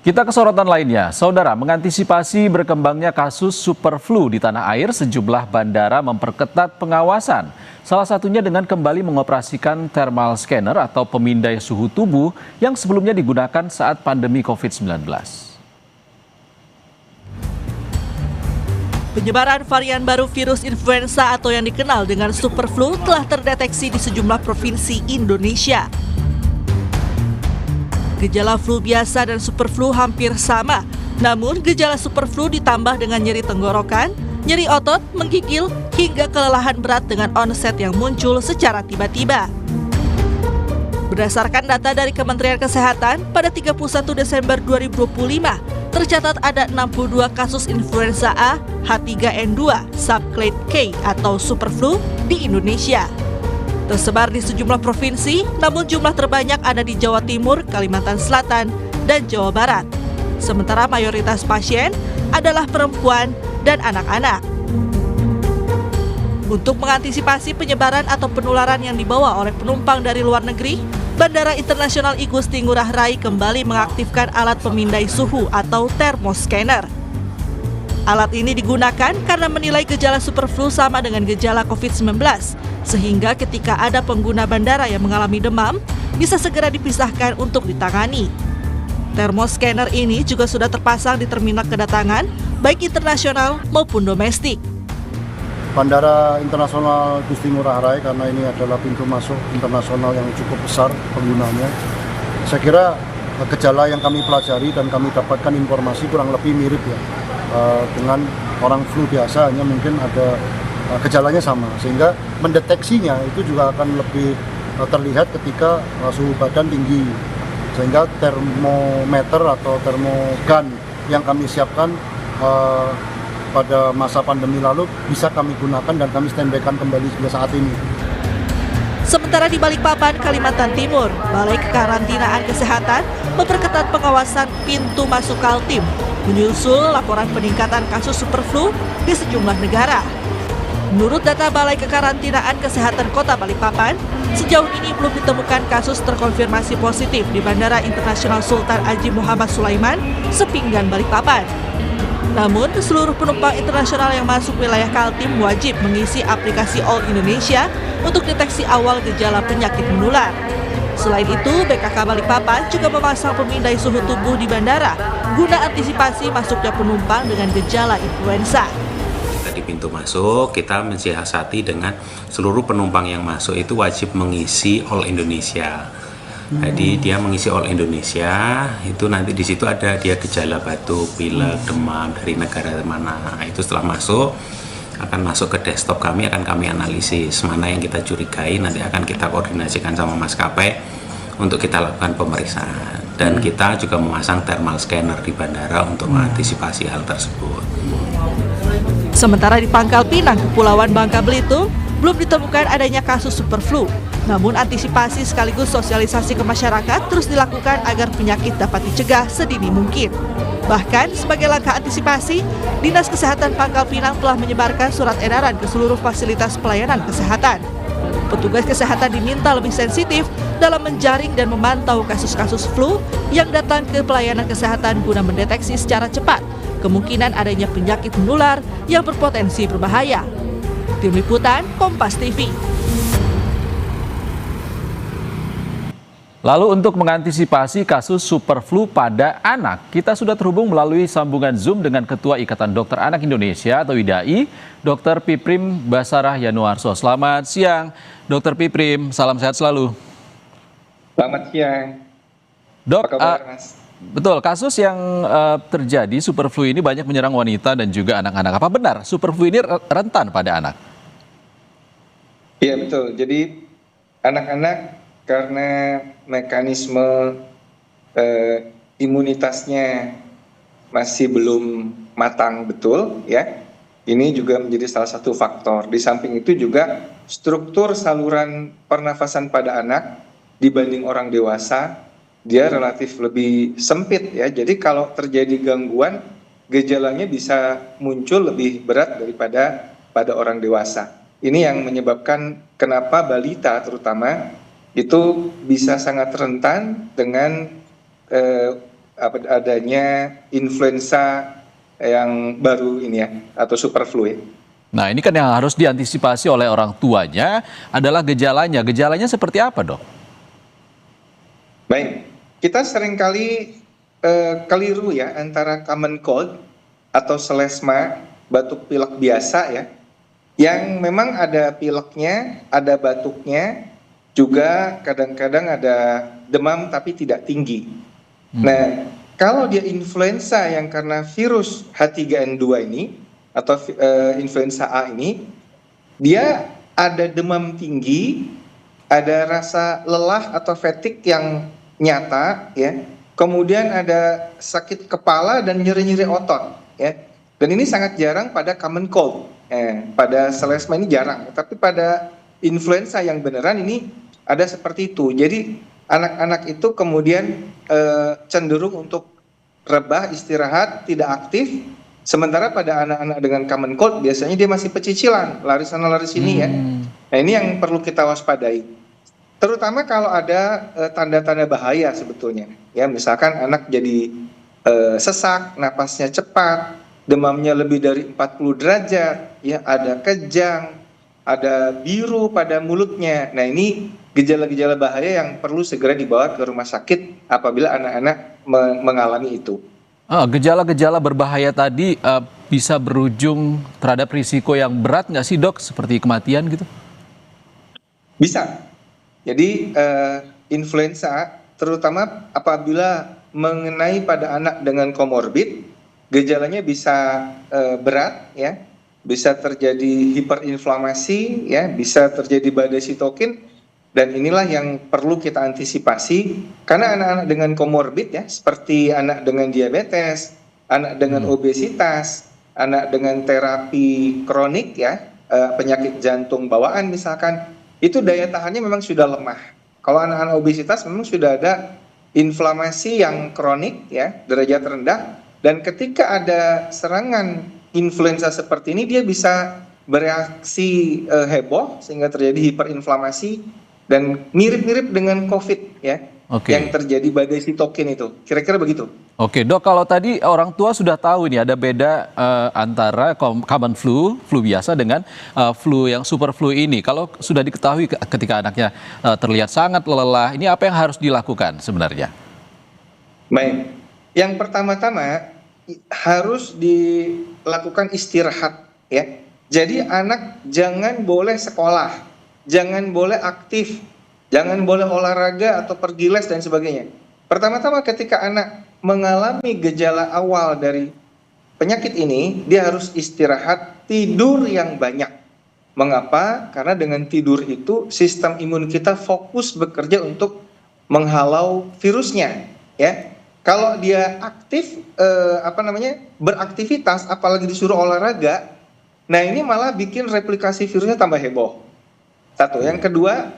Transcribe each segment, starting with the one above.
Kita ke sorotan lainnya, Saudara, mengantisipasi berkembangnya kasus super flu di tanah air, sejumlah bandara memperketat pengawasan. Salah satunya dengan kembali mengoperasikan thermal scanner atau pemindai suhu tubuh yang sebelumnya digunakan saat pandemi COVID-19. Penyebaran varian baru virus influenza atau yang dikenal dengan super flu telah terdeteksi di sejumlah provinsi Indonesia. Gejala flu biasa dan super flu hampir sama, namun gejala super flu ditambah dengan nyeri tenggorokan, nyeri otot, menggigil, hingga kelelahan berat dengan onset yang muncul secara tiba-tiba. Berdasarkan data dari Kementerian Kesehatan, pada 31 Desember 2025, tercatat ada 62 kasus influenza A H3N2 subclade K atau super flu di Indonesia. Tersebar di sejumlah provinsi, namun jumlah terbanyak ada di Jawa Timur, Kalimantan Selatan, dan Jawa Barat. Sementara mayoritas pasien adalah perempuan dan anak-anak. Untuk mengantisipasi penyebaran atau penularan yang dibawa oleh penumpang dari luar negeri, Bandara Internasional I Gusti Ngurah Rai kembali mengaktifkan alat pemindai suhu atau thermoscanner. Alat ini digunakan karena menilai gejala super flu sama dengan gejala COVID-19, sehingga ketika ada pengguna bandara yang mengalami demam, bisa segera dipisahkan untuk ditangani. Thermoscanner ini juga sudah terpasang di terminal kedatangan, baik internasional maupun domestik. Bandara Internasional Gusti Ngurah Rai, karena ini adalah pintu masuk internasional yang cukup besar penggunanya, saya kira gejala yang kami pelajari dan kami dapatkan informasi kurang lebih mirip ya dengan orang flu biasa, hanya mungkin ada gejalanya sama, sehingga mendeteksinya itu juga akan lebih terlihat ketika suhu badan tinggi, sehingga termometer atau termogun yang kami siapkan pada masa pandemi lalu bisa kami gunakan dan kami standby-kan kembali saat ini. Sementara di Balikpapan, Kalimantan Timur, Balai Kekarantinaan Kesehatan memperketat pengawasan pintu masuk Kaltim, menyusul laporan peningkatan kasus super flu di sejumlah negara. Menurut data Balai Kekarantinaan Kesehatan Kota Balikpapan, sejauh ini belum ditemukan kasus terkonfirmasi positif di Bandara Internasional Sultan Haji Muhammad Sulaiman, Sepinggan, Balikpapan. Namun, seluruh penumpang internasional yang masuk wilayah Kaltim wajib mengisi aplikasi All Indonesia untuk deteksi awal gejala penyakit menular. Selain itu, BKK Balikpapan juga memasang pemindai suhu tubuh di bandara guna antisipasi masuknya penumpang dengan gejala influenza. Di pintu masuk, kita mensiasati dengan seluruh penumpang yang masuk itu wajib mengisi All Indonesia. Jadi dia mengisi All Indonesia, itu nanti di situ ada dia gejala batuk, pilek, demam dari negara mana. Itu setelah masuk akan masuk ke desktop kami, akan kami analisis mana yang kita curigai, nanti akan kita koordinasikan sama maskapai untuk kita lakukan pemeriksaan. Dan kita juga memasang thermal scanner di bandara untuk mengantisipasi hal tersebut. Sementara di Pangkal Pinang, Kepulauan Bangka Belitung, belum ditemukan adanya kasus super flu. Namun antisipasi sekaligus sosialisasi ke masyarakat terus dilakukan agar penyakit dapat dicegah sedini mungkin. Bahkan sebagai langkah antisipasi, Dinas Kesehatan Pangkal Pinang telah menyebarkan surat edaran ke seluruh fasilitas pelayanan kesehatan. Petugas kesehatan diminta lebih sensitif dalam menjaring dan memantau kasus-kasus flu yang datang ke pelayanan kesehatan guna mendeteksi secara cepat kemungkinan adanya penyakit menular yang berpotensi berbahaya. Tim Liputan, Kompas TV. Lalu untuk mengantisipasi kasus super flu pada anak, kita sudah terhubung melalui sambungan Zoom dengan Ketua Ikatan Dokter Anak Indonesia atau IDAI, Dr. Piprim Basarah Yanuarso. Selamat siang, Dr. Piprim. Salam sehat selalu. Selamat siang. Dok, apa kabar, Mas? Betul, kasus yang terjadi super flu ini banyak menyerang wanita dan juga anak-anak. Apa benar super flu ini rentan pada anak? Iya betul. Jadi anak-anak karena mekanisme imunitasnya masih belum matang betul, ya. Ini juga menjadi salah satu faktor. Di samping itu juga struktur saluran pernafasan pada anak dibanding orang dewasa dia relatif lebih sempit, ya. Jadi kalau terjadi gangguan, gejalanya bisa muncul lebih berat daripada pada orang dewasa. Ini yang menyebabkan kenapa balita terutama itu bisa sangat rentan dengan adanya influenza yang baru ini ya, atau super flu ya. Nah, ini kan yang harus diantisipasi oleh orang tuanya adalah gejalanya. Gejalanya seperti apa, Dok? Baik, kita seringkali keliru ya antara common cold atau selesma, batuk pilek biasa ya, yang memang ada pileknya, ada batuknya, juga kadang-kadang ada demam tapi tidak tinggi. Nah, kalau dia influenza yang karena virus H3N2 ini, atau influenza A ini, dia ada demam tinggi, ada rasa lelah atau fatigue yang nyata ya, kemudian ada sakit kepala dan nyeri-nyeri otot ya, dan ini sangat jarang pada common cold, pada selesma ini jarang, tapi pada influenza yang beneran ini ada seperti itu. Jadi anak-anak itu kemudian cenderung untuk rebah, istirahat, tidak aktif. Sementara pada anak-anak dengan common cold biasanya dia masih pecicilan, lari sana lari sini ya. Nah, ini yang perlu kita waspadai. Terutama kalau ada tanda-tanda bahaya sebetulnya. Ya, misalkan anak jadi sesak, napasnya cepat, demamnya lebih dari 40 derajat, ya, ada kejang, ada biru pada mulutnya. Nah, ini gejala-gejala bahaya yang perlu segera dibawa ke rumah sakit apabila anak-anak mengalami itu. Gejala-gejala berbahaya tadi bisa berujung terhadap risiko yang berat nggak sih, Dok? Seperti kematian gitu? Bisa. Jadi influenza terutama apabila mengenai pada anak dengan komorbid, gejalanya bisa berat ya, bisa terjadi hiperinflamasi ya, bisa terjadi badai sitokin. Dan inilah yang perlu kita antisipasi, karena anak-anak dengan komorbid ya, seperti anak dengan diabetes, anak dengan obesitas, anak dengan terapi kronik ya, penyakit jantung bawaan misalkan, itu daya tahannya memang sudah lemah. Kalau anak-anak obesitas memang sudah ada inflamasi yang kronik ya, derajat rendah, dan ketika ada serangan influenza seperti ini, dia bisa bereaksi heboh sehingga terjadi hiperinflamasi. Dan mirip-mirip dengan COVID ya, yang terjadi badai sitokin itu, kira-kira begitu. Oke, Dok, kalau tadi orang tua sudah tahu ini ada beda antara common flu, flu biasa dengan flu yang super flu ini. Kalau sudah diketahui ketika anaknya terlihat sangat lelah, ini apa yang harus dilakukan sebenarnya? Baik, yang pertama-tama harus dilakukan istirahat ya. Jadi anak jangan boleh sekolah, jangan boleh aktif, jangan boleh olahraga atau pergi les dan sebagainya. Pertama-tama ketika anak mengalami gejala awal dari penyakit ini, dia harus istirahat, tidur yang banyak. Mengapa? Karena dengan tidur itu sistem imun kita fokus bekerja untuk menghalau virusnya, ya. Kalau dia aktif beraktivitas, apalagi disuruh olahraga, nah ini malah bikin replikasi virusnya tambah heboh. Satu, yang kedua,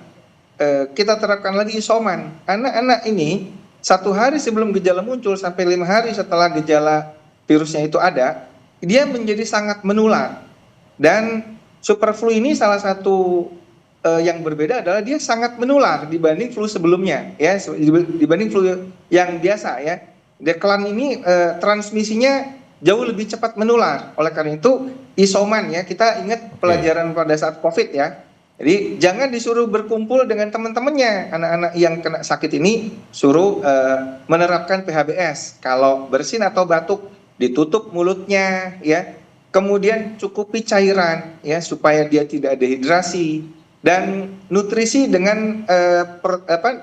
kita terapkan lagi isoman. Anak-anak ini 1 hari sebelum gejala muncul sampai 5 hari setelah gejala virusnya itu ada, dia menjadi sangat menular. Dan super flu ini salah satu yang berbeda adalah dia sangat menular dibanding flu sebelumnya, ya, dibanding flu yang biasa ya. Deklan ini transmisinya jauh lebih cepat menular. Oleh karena itu isoman ya, kita ingat pelajaran pada saat COVID ya. Jadi jangan disuruh berkumpul dengan teman-temannya. Anak-anak yang kena sakit ini suruh menerapkan PHBS. Kalau bersin atau batuk, ditutup mulutnya ya. Kemudian cukupi cairan ya supaya dia tidak dehidrasi, dan nutrisi dengan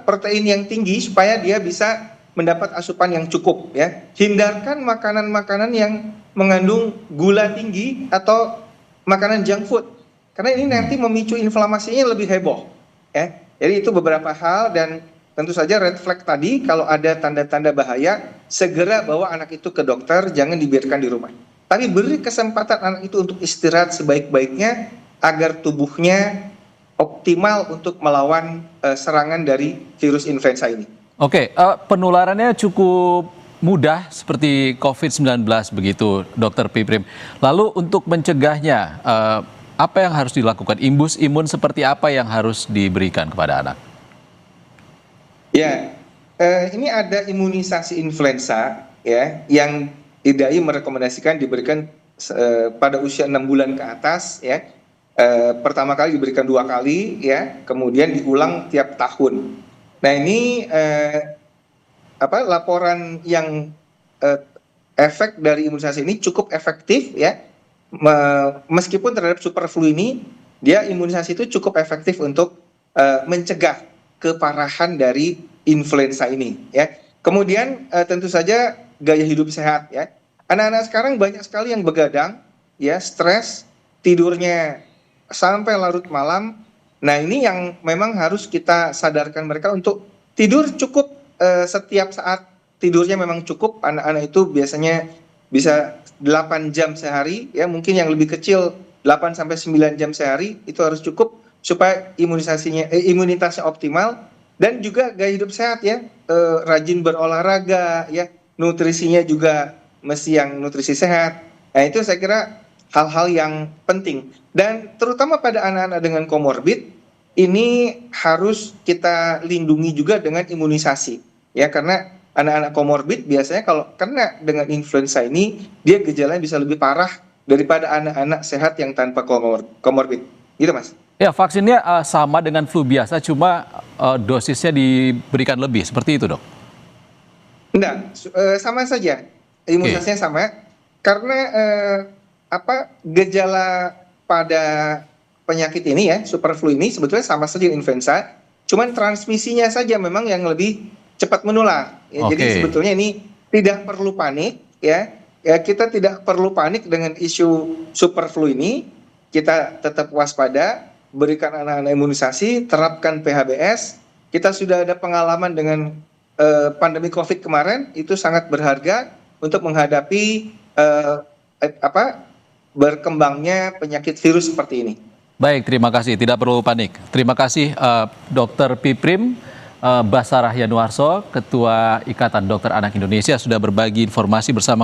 protein yang tinggi supaya dia bisa mendapat asupan yang cukup ya. Hindarkan makanan-makanan yang mengandung gula tinggi atau makanan junk food. Karena ini nanti memicu inflamasinya lebih heboh, ya. Jadi itu beberapa hal, dan tentu saja red flag tadi, kalau ada tanda-tanda bahaya, segera bawa anak itu ke dokter, jangan dibiarkan di rumah. Tapi beri kesempatan anak itu untuk istirahat sebaik-baiknya, agar tubuhnya optimal untuk melawan serangan dari virus influenza ini. Oke, penularannya cukup mudah seperti COVID-19 begitu, Dr. Piprim. Lalu untuk mencegahnya, apa yang harus dilakukan? Imbus imun seperti apa yang harus diberikan kepada anak? Ya, ini ada imunisasi influenza ya yang IDAI merekomendasikan diberikan pada usia 6 bulan ke atas ya. Pertama kali diberikan 2 kali ya, kemudian diulang tiap tahun. Nah ini laporan yang efek dari imunisasi ini cukup efektif ya. Meskipun terhadap super flu ini, dia imunisasi itu cukup efektif untuk mencegah keparahan dari influenza ini ya. Kemudian tentu saja gaya hidup sehat ya. Anak-anak sekarang banyak sekali yang begadang ya, stres, tidurnya sampai larut malam. Nah, ini yang memang harus kita sadarkan mereka untuk tidur cukup setiap saat. Tidurnya memang cukup. Anak-anak itu biasanya bisa 8 jam sehari ya, mungkin yang lebih kecil 8 sampai 9 jam sehari itu harus cukup supaya imunitasnya optimal. Dan juga gaya hidup sehat ya, rajin berolahraga ya, nutrisinya juga mesti yang nutrisi sehat. Nah itu saya kira hal-hal yang penting. Dan terutama pada anak-anak dengan komorbid, ini harus kita lindungi juga dengan imunisasi. Ya, karena anak-anak komorbid biasanya kalau kena dengan influenza ini, dia gejalanya bisa lebih parah daripada anak-anak sehat yang tanpa komorbid. Gitu Mas. Ya, vaksinnya sama dengan flu biasa, cuma dosisnya diberikan lebih, seperti itu dok? Enggak, sama saja. Imunisasinya sama, karena gejala pada penyakit ini ya, super flu ini sebetulnya sama saja influenza, cuman transmisinya saja memang yang lebih cepat menular. Ya, jadi sebetulnya ini tidak perlu panik ya. Kita tidak perlu panik dengan isu super flu ini. Kita tetap waspada, berikan anak-anak imunisasi, terapkan PHBS. Kita sudah ada pengalaman dengan pandemi COVID kemarin, itu sangat berharga untuk menghadapi berkembangnya penyakit virus seperti ini. Baik, terima kasih. Tidak perlu panik. Terima kasih Dr. Piprim Basarah Yanuarso, Ketua Ikatan Dokter Anak Indonesia, sudah berbagi informasi bersama